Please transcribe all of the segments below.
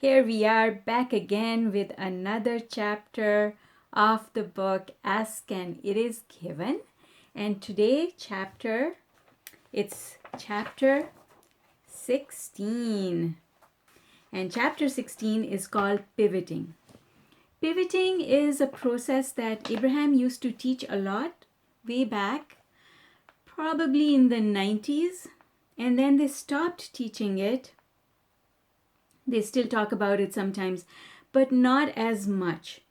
Here we are back again with another chapter of the book Ask and It Is Given. And today it's chapter 16. And chapter 16 is called Pivoting. Pivoting is a process that Abraham used to teach a lot way back, probably in the 90s. And then they stopped teaching it. They still talk about it sometimes, but not as much.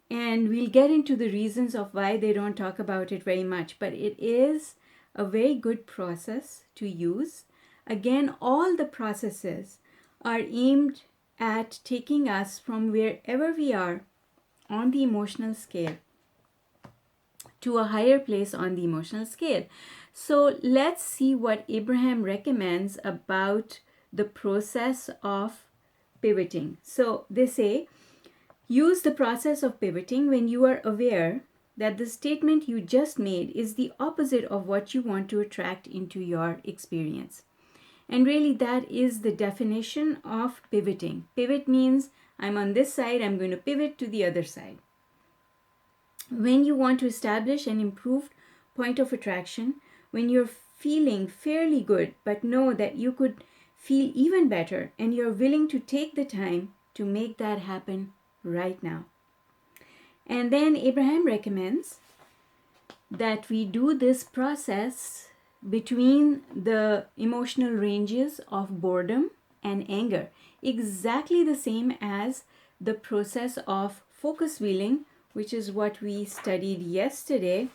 And we'll get into the reasons of why they don't talk about it very much. But it is a very good process to use. Again, all the processes are aimed at taking us from wherever we are on the emotional scale to a higher place on the emotional scale. So let's see what Abraham recommends about the process of pivoting. So they say, use the process of pivoting when you are aware that the statement you just made is the opposite of what you want to attract into your experience. And really that is the definition of pivoting. Pivot means I'm on this side, I'm going to pivot to the other side. When you want to establish an improved point of attraction, when you're feeling fairly good but know that you could feel even better and you're willing to take the time to make that happen right now. And then Abraham recommends that we do this process between the emotional ranges of boredom and anger, exactly the same as the process of focus wheeling, which is what we studied yesterday,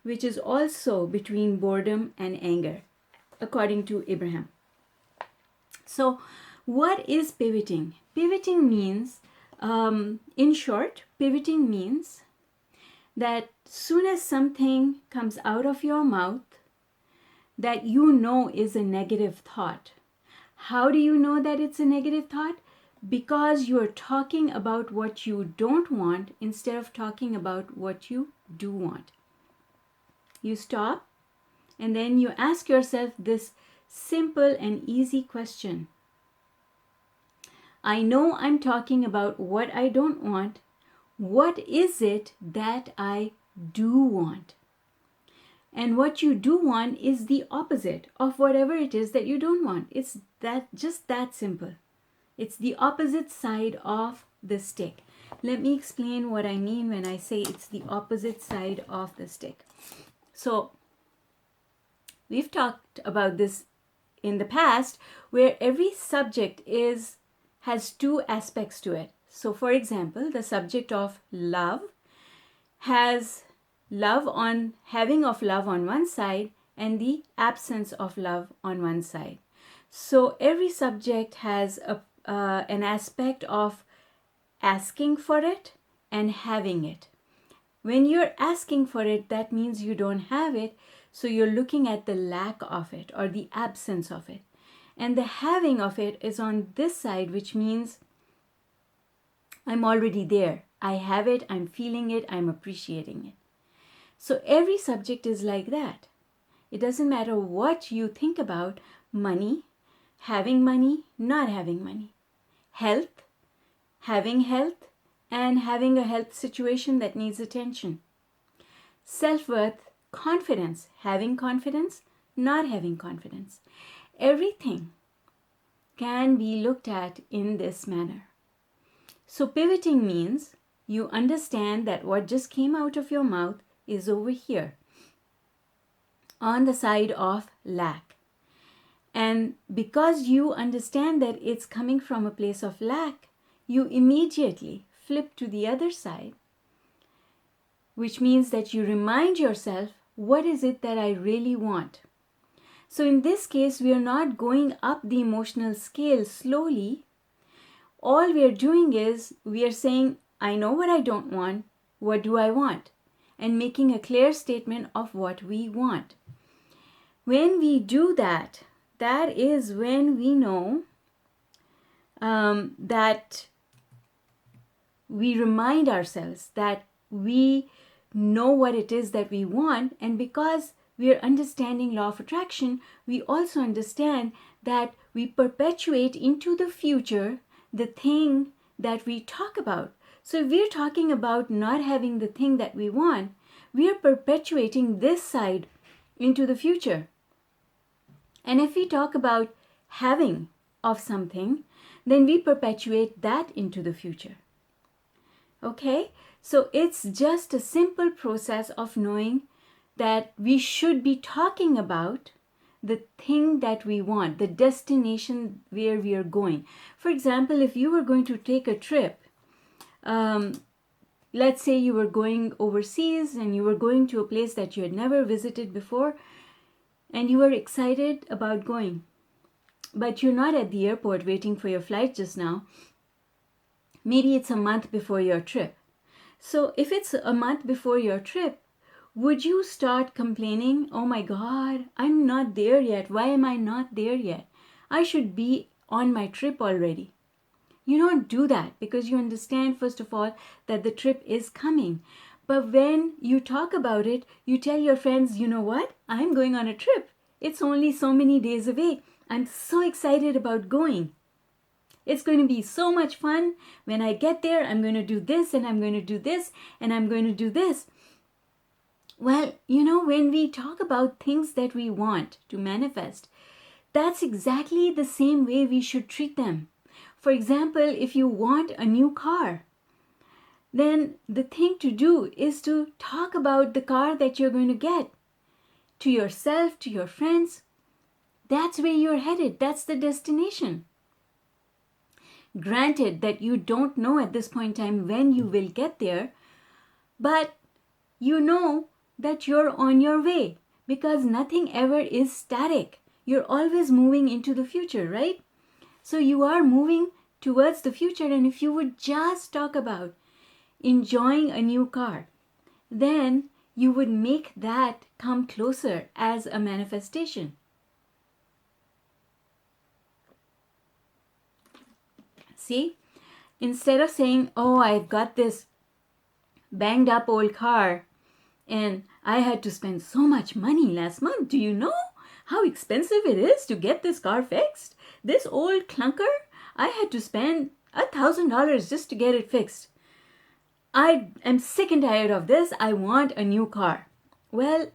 which is also between boredom and anger, according to Abraham. So what is pivoting? Pivoting means, in short, pivoting means that soon as something comes out of your mouth that you know is a negative thought. How do you know that it's a negative thought? Because you're talking about what you don't want instead of talking about what you do want. You stop and then you ask yourself this simple and easy question. I know I'm talking about what I don't want. What is it that I do want? And what you do want is the opposite of whatever it is that you don't want. It's just that simple. It's the opposite side of the stick. Let me explain what I mean when I say it's the opposite side of the stick. So we've talked about this in the past, where every subject has two aspects to it. So for example, the subject of love has having of love on one side and the absence of love on one side. So every subject has an aspect of asking for it and having it. When you're asking for it, that means you don't have it. So you're looking at the lack of it or the absence of it. And the having of it is on this side, which means I'm already there. I have it, I'm feeling it, I'm appreciating it. So every subject is like that. It doesn't matter what you think about money, not having money, health, having health, and having a health situation that needs attention. Self-worth, confidence, having confidence, not having confidence. Everything can be looked at in this manner. So pivoting means you understand that what just came out of your mouth is over here on the side of lack. And because you understand that it's coming from a place of lack, you immediately flip to the other side, which means that you remind yourself, what is it that I really want? So in this case, we are not going up the emotional scale slowly. All we are doing is we are saying, I know what I don't want. What do I want? And making a clear statement of what we want. When we do that, that is when we know that we remind ourselves that we know what it is that we want. And because we are understanding law of attraction, we also understand that we perpetuate into the future the thing that we talk about. So if we're talking about not having the thing that we want, we are perpetuating this side into the future. And if we talk about having of something, then we perpetuate that into the future. Okay? So it's just a simple process of knowing that we should be talking about the thing that we want, the destination where we are going. For example, if you were going to take a trip, let's say you were going overseas and you were going to a place that you had never visited before, and you were excited about going, but you're not at the airport waiting for your flight just now. Maybe it's a month before your trip. So if it's a month before your trip, would you start complaining, oh my God, I'm not there yet. Why am I not there yet? I should be on my trip already. You don't do that because you understand, first of all, that the trip is coming. But when you talk about it, you tell your friends, you know what? I'm going on a trip. It's only so many days away. I'm so excited about going. It's going to be so much fun. When I get there, I'm going to do this and I'm going to do this and I'm going to do this. Well, when we talk about things that we want to manifest, that's exactly the same way we should treat them. For example, if you want a new car, then the thing to do is to talk about the car that you're going to get to yourself, to your friends. That's where you're headed. That's the destination. Granted that you don't know at this point in time when you will get there, but you know that you're on your way because nothing ever is static. You're always moving into the future, right? So you are moving towards the future, and if you would just talk about enjoying a new car, then you would make that come closer as a manifestation. See, instead of saying, oh, I've got this banged up old car and I had to spend so much money last month. Do you know how expensive it is to get this car fixed? This old clunker, I had to spend $1,000 just to get it fixed. I am sick and tired of this. I want a new car. Well,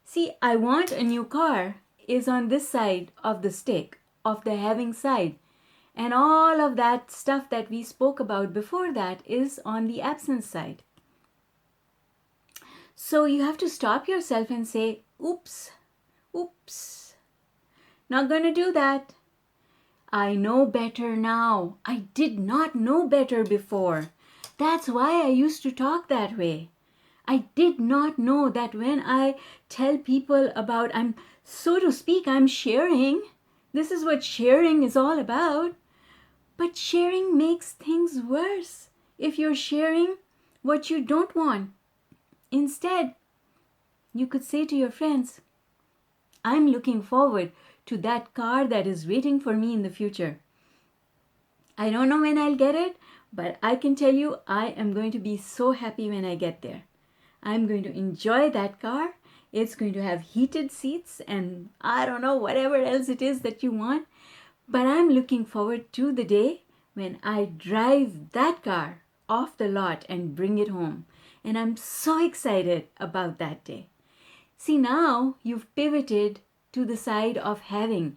see, I want a new car is on this side of the stick, of the having side. And all of that stuff that we spoke about before that is on the absence side. So you have to stop yourself and say, oops, not going to do that. I know better now. I did not know better before. That's why I used to talk that way. I did not know that when I tell people about, so to speak, I'm sharing. This is what sharing is all about. But sharing makes things worse if you're sharing what you don't want. Instead, you could say to your friends, I'm looking forward to that car that is waiting for me in the future. I don't know when I'll get it, but I can tell you I am going to be so happy when I get there. I'm going to enjoy that car. It's going to have heated seats and I don't know, whatever else it is that you want. But I'm looking forward to the day when I drive that car off the lot and bring it home. And I'm so excited about that day. See, now you've pivoted to the side of having,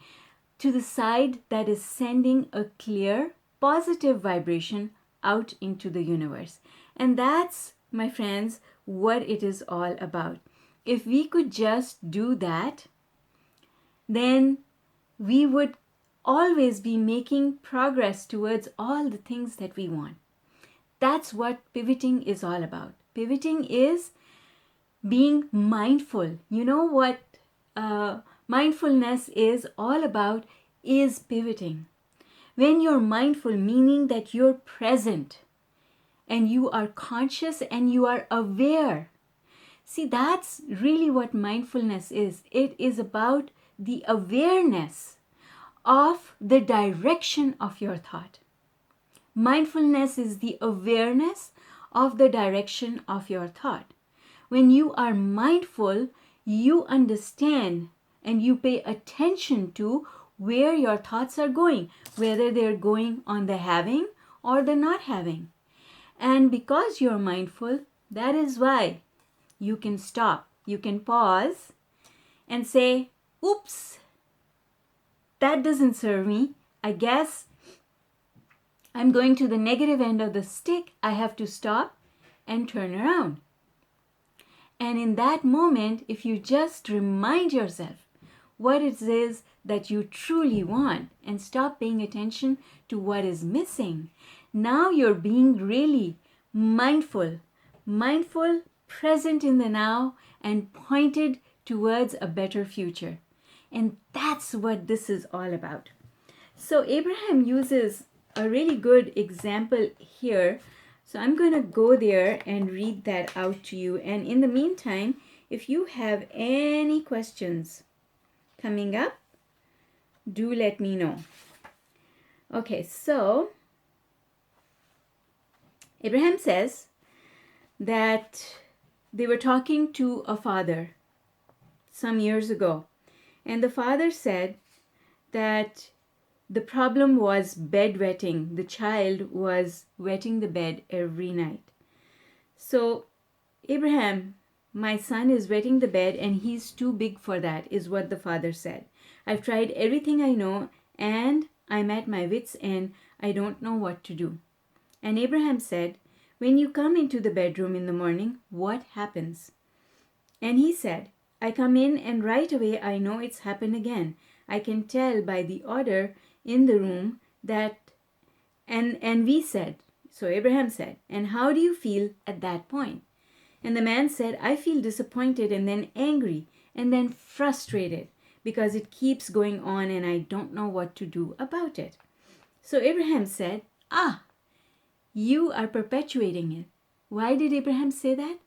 to the side that is sending a clear, positive vibration out into the universe. And that's, my friends, what it is all about. If we could just do that, then we would always be making progress towards all the things that we want. That's what pivoting is all about. Pivoting is being mindful. You know what mindfulness is all about is pivoting. When you're mindful, meaning that you're present and you are conscious and you are aware. See, that's really what mindfulness is. It is about the awareness of the direction of your thought. Mindfulness is the awareness of the direction of your thought. When you are mindful, you understand and you pay attention to where your thoughts are going, whether they're going on the having or the not having. And because you're mindful, that is why you can stop. You can pause and say, oops, that doesn't serve me. I guess I'm going to the negative end of the stick. I have to stop and turn around. And in that moment, if you just remind yourself what it is that you truly want and stop paying attention to what is missing, now you're being really mindful, present in the now, and pointed towards a better future. And that's what this is all about. So Abraham uses a really good example here. So I'm going to go there and read that out to you. And in the meantime, if you have any questions coming up, do let me know. Okay, so Abraham says that they were talking to a father some years ago. And the father said that the problem was bedwetting. The child was wetting the bed every night. So, Abraham, my son is wetting the bed and he's too big for that, is what the father said. I've tried everything I know and I'm at my wit's end. I don't know what to do. And Abraham said, when you come into the bedroom in the morning, what happens? And he said, I come in and right away I know it's happened again. I can tell by the order in the room that, and we said, so Abraham said, and how do you feel at that point? And the man said, I feel disappointed and then angry and then frustrated because it keeps going on and I don't know what to do about it. So Abraham said, you are perpetuating it. Why did Abraham say that?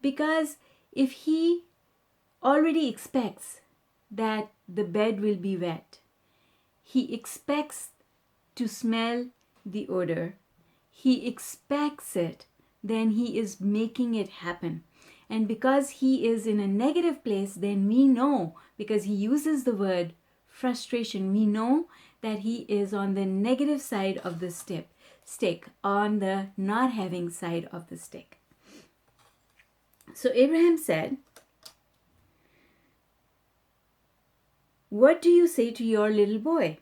Because if he already expects that the bed will be wet, he expects to smell the odor, he expects it, then he is making it happen. And because he is in a negative place, then we know, because he uses the word frustration, we know that he is on the negative side of the stick, on the not having side of the stick. So Abraham said, what do you say to your little boy?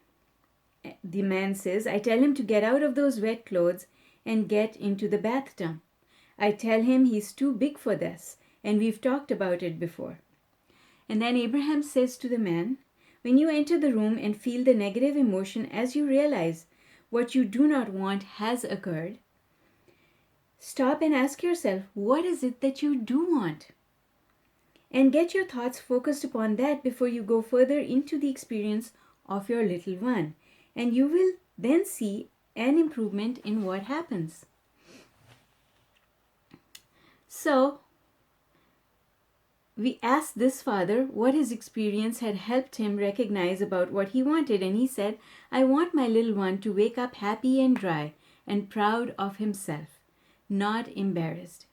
The man says, I tell him to get out of those wet clothes and get into the bathtub. I tell him he's too big for this, and we've talked about it before. And then Abraham says to the man, when you enter the room and feel the negative emotion as you realize what you do not want has occurred, stop and ask yourself, what is it that you do want? And get your thoughts focused upon that before you go further into the experience of your little one. And you will then see an improvement in what happens. So, we asked this father what his experience had helped him recognize about what he wanted. And he said, I want my little one to wake up happy and dry and proud of himself, not embarrassed.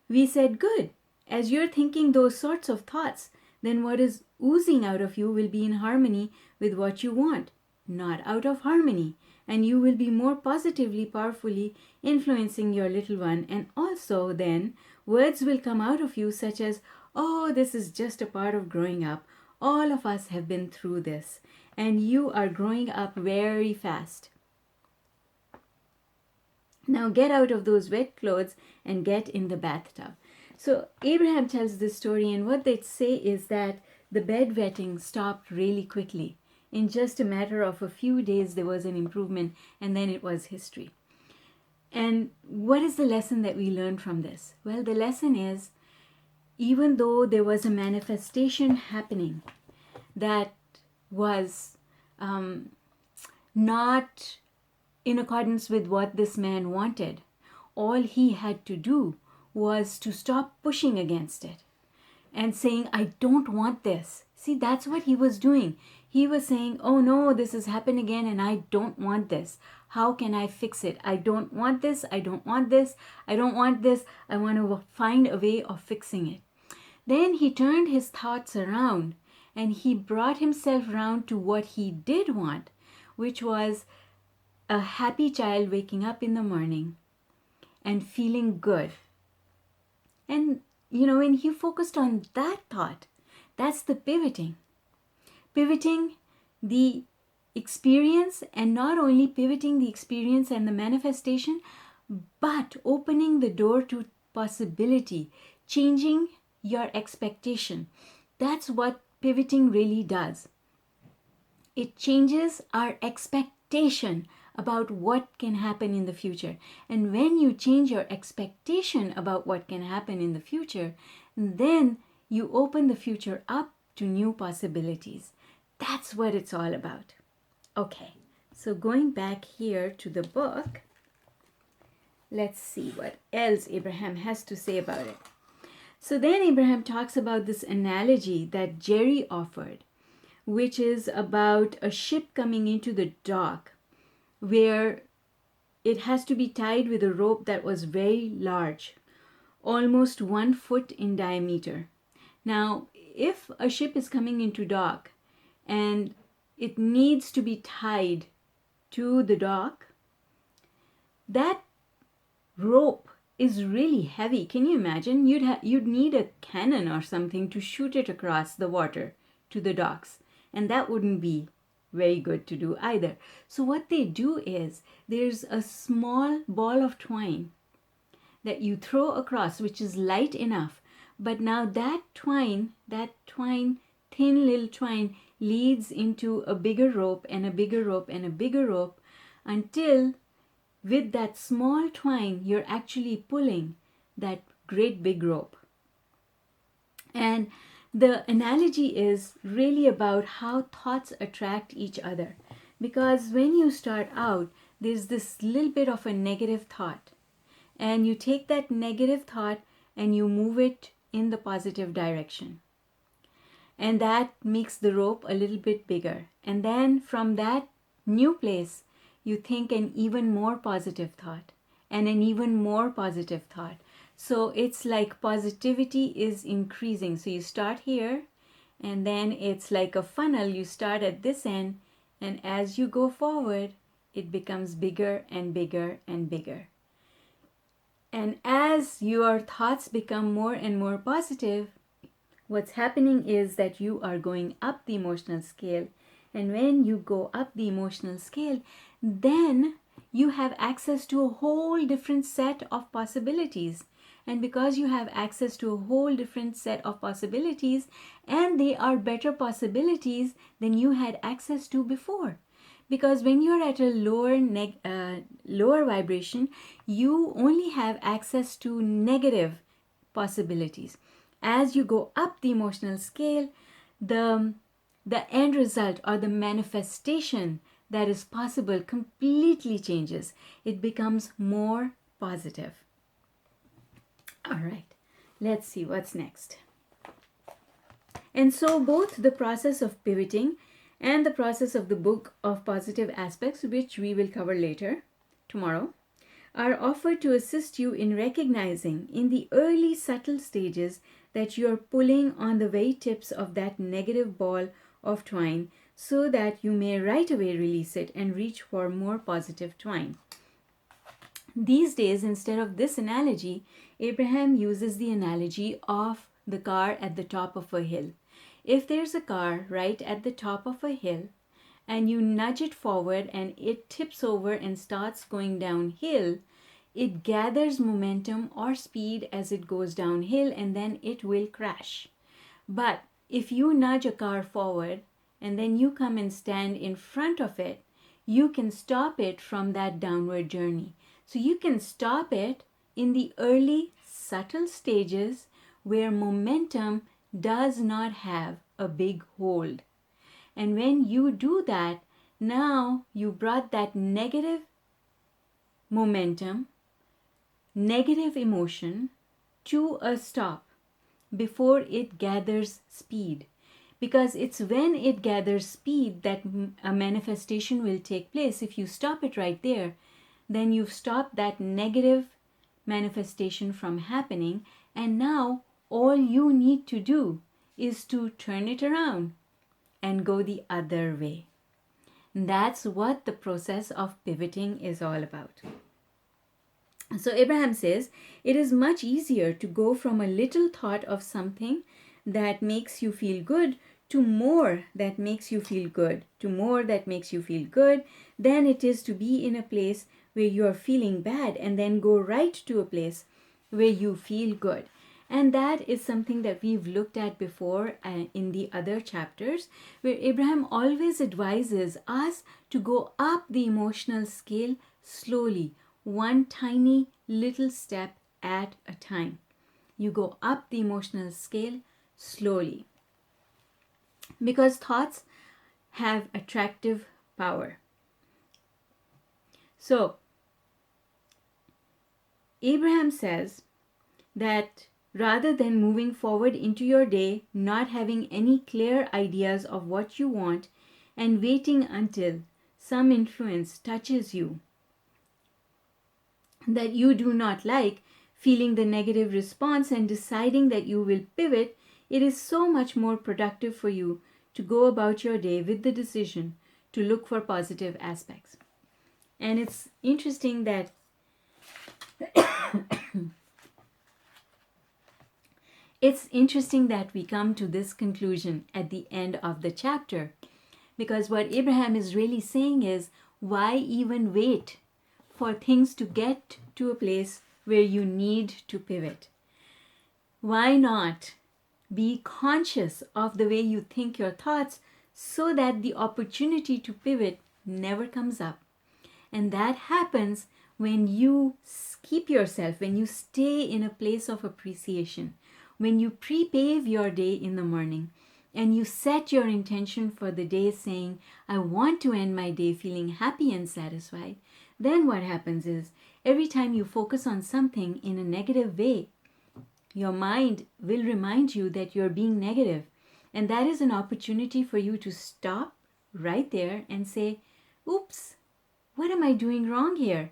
We said, good. As you're thinking those sorts of thoughts, then what is oozing out of you will be in harmony with what you want, not out of harmony. And you will be more positively, powerfully influencing your little one. And also then, words will come out of you such as, oh, this is just a part of growing up. All of us have been through this. And you are growing up very fast. Now get out of those wet clothes and get in the bathtub. So Abraham tells this story, and what they say is that the bedwetting stopped really quickly. In just a matter of a few days, there was an improvement, and then it was history. And what is the lesson that we learned from this? Well, the lesson is, even though there was a manifestation happening that was not in accordance with what this man wanted, all he had to do was to stop pushing against it and saying, I don't want this. See, that's what he was doing. He was saying, oh no, this has happened again and I don't want this. How can I fix it? I don't want this. I don't want this. I don't want this. I want to find a way of fixing it. Then he turned his thoughts around and he brought himself round to what he did want, which was a happy child waking up in the morning and feeling good. And when he focused on that thought, that's the pivoting. Pivoting the experience, and not only pivoting the experience and the manifestation, but opening the door to possibility, changing your expectation. That's what pivoting really does. It changes our expectation about what can happen in the future. And when you change your expectation about what can happen in the future, then you open the future up to new possibilities. That's what it's all about. Okay, so going back here to the book, let's see what else Abraham has to say about it. So then Abraham talks about this analogy that Jerry offered, which is about a ship coming into the dock where it has to be tied with a rope that was very large, almost 1 foot in diameter. Now, if a ship is coming into dock and it needs to be tied to the dock, that rope is really heavy. Can you imagine? You'd need a cannon or something to shoot it across the water to the docks, and that wouldn't be very good to do either. So what they do is there's a small ball of twine that you throw across, which is light enough, but now that twine, thin little twine, leads into a bigger rope and a bigger rope and a bigger rope, until with that small twine you're actually pulling that great big rope. And the analogy is really about how thoughts attract each other, because when you start out, there's this little bit of a negative thought, and you take that negative thought and you move it in the positive direction, and that makes the rope a little bit bigger. And then from that new place, you think an even more positive thought and an even more positive thought. So it's like positivity is increasing. So you start here, and then it's like a funnel. You start at this end, and as you go forward, it becomes bigger and bigger and bigger. And as your thoughts become more and more positive, what's happening is that you are going up the emotional scale. And when you go up the emotional scale, then you have access to a whole different set of possibilities. And because you have access to a whole different set of possibilities, and they are better possibilities than you had access to before. Because when you're at a lower vibration, you only have access to negative possibilities. As you go up the emotional scale, the end result or the manifestation that is possible completely changes. It becomes more positive. All right, let's see what's next. And so both the process of pivoting and the process of the book of positive aspects, which we will cover later, tomorrow, are offered to assist you in recognizing in the early subtle stages that you are pulling on the very tips of that negative ball of twine, so that you may right away release it and reach for more positive twine. These days, instead of this analogy, Abraham uses the analogy of the car at the top of a hill. If there's a car right at the top of a hill and you nudge it forward and it tips over and starts going downhill, it gathers momentum or speed as it goes downhill, and then it will crash. But if you nudge a car forward and then you come and stand in front of it, you can stop it from that downward journey. So you can stop it in the early subtle stages where momentum does not have a big hold. And when you do that, now you brought that negative momentum, negative emotion to a stop before it gathers speed. Because it's when it gathers speed that a manifestation will take place. If you stop it right there, then you've stopped that negative manifestation from happening, and now all you need to do is to turn it around and go the other way. That's what the process of pivoting is all about. So Abraham says, it is much easier to go from a little thought of something that makes you feel good to more that makes you feel good, to more that makes you feel good, than it is to be in a place where you are feeling bad and then go right to a place where you feel good. And that is something that we've looked at before in the other chapters, where Abraham always advises us to go up the emotional scale slowly, one tiny little step at a time. You go up the emotional scale slowly, because thoughts have attractive power. So Abraham says that rather than moving forward into your day not having any clear ideas of what you want and waiting until some influence touches you that you do not like, feeling the negative response and deciding that you will pivot, it is so much more productive for you to go about your day with the decision to look for positive aspects. And it's interesting that we come to this conclusion at the end of the chapter, because what Abraham is really saying is, why even wait for things to get to a place where you need to pivot? Why not be conscious of the way you think your thoughts so that the opportunity to pivot never comes up? And that happens when you keep yourself, when you stay in a place of appreciation, when you pre-pave your day in the morning and you set your intention for the day saying, I want to end my day feeling happy and satisfied. Then what happens is, every time you focus on something in a negative way, your mind will remind you that you're being negative. And that is an opportunity for you to stop right there and say, oops, what am I doing wrong here?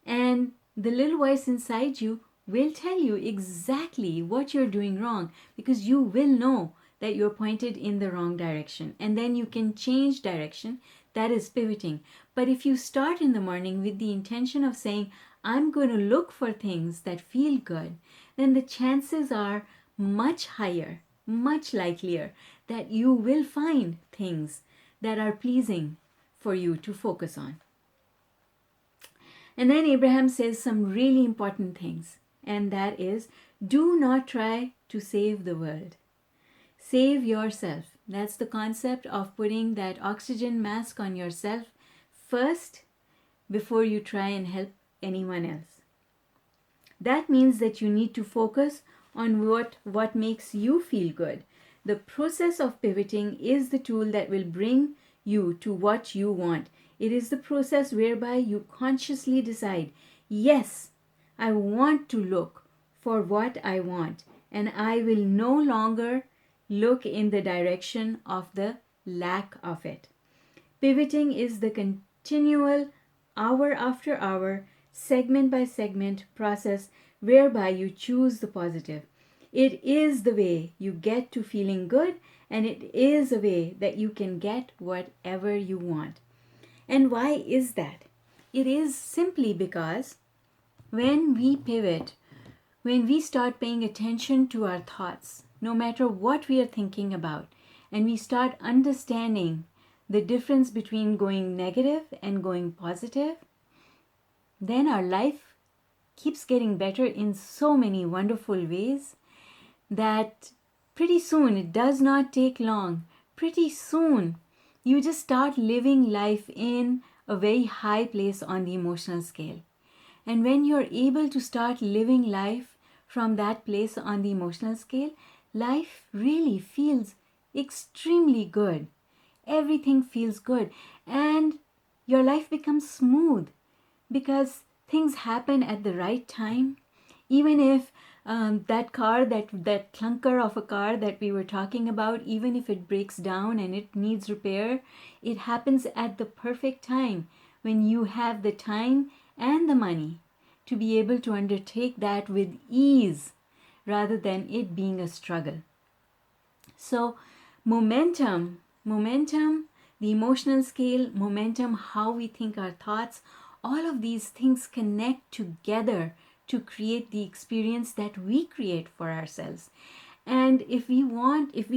And the little voice inside you will tell you exactly what you're doing wrong, because you will know that you're pointed in the wrong direction. And then you can change direction. That is pivoting. But if you start in the morning with the intention of saying, I'm going to look for things that feel good, then the chances are much higher, much likelier that you will find things that are pleasing for you to focus on. And then Abraham says some really important things, and that is, do not try to save the world. Save yourself. That's the concept of putting that oxygen mask on yourself first before you try and help anyone else. That means that you need to focus on what makes you feel good. The process of pivoting is the tool that will bring you to what you want. It is the process whereby you consciously decide, yes, I want to look for what I want, and I will no longer look in the direction of the lack of it. Pivoting is the continual, hour after hour, segment by segment process whereby you choose the positive. It is the way you get to feeling good, and it is a way that you can get whatever you want. And why is that? It is simply because when we pivot, when we start paying attention to our thoughts, no matter what we are thinking about, and we start understanding the difference between going negative and going positive, then our life keeps getting better in so many wonderful ways that pretty soon, it does not take long, pretty soon you just start living life in a very high place on the emotional scale. And when you're able to start living life from that place on the emotional scale, life really feels extremely good. Everything feels good, and your life becomes smooth because things happen at the right time. Even if that clunker of a car that we were talking about, even if it breaks down and it needs repair, it happens at the perfect time when you have the time and the money to be able to undertake that with ease rather than it being a struggle. So momentum momentum, the emotional scale, momentum, how we think our thoughts, all of these things connect together to create the experience that we create for ourselves. And if we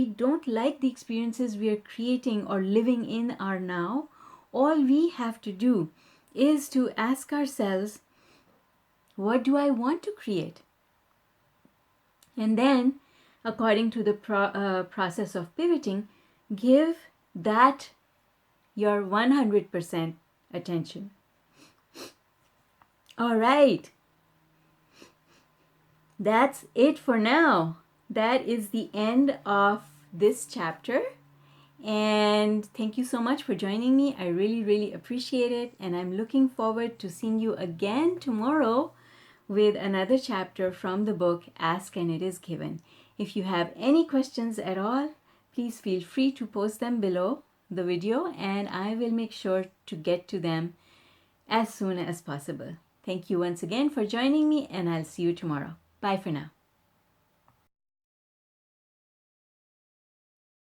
don't like the experiences we are creating or living in our now, all we have to do is to ask ourselves, what do I want to create? And then, according to the process of pivoting, give that your 100% attention. All right. That's it for now. That is the end of this chapter. And thank you so much for joining me. I really, really appreciate it. And I'm looking forward to seeing you again tomorrow with another chapter from the book Ask and It Is Given. If you have any questions at all, please feel free to post them below the video and I will make sure to get to them as soon as possible. Thank you once again for joining me and I'll see you tomorrow. Bye for now.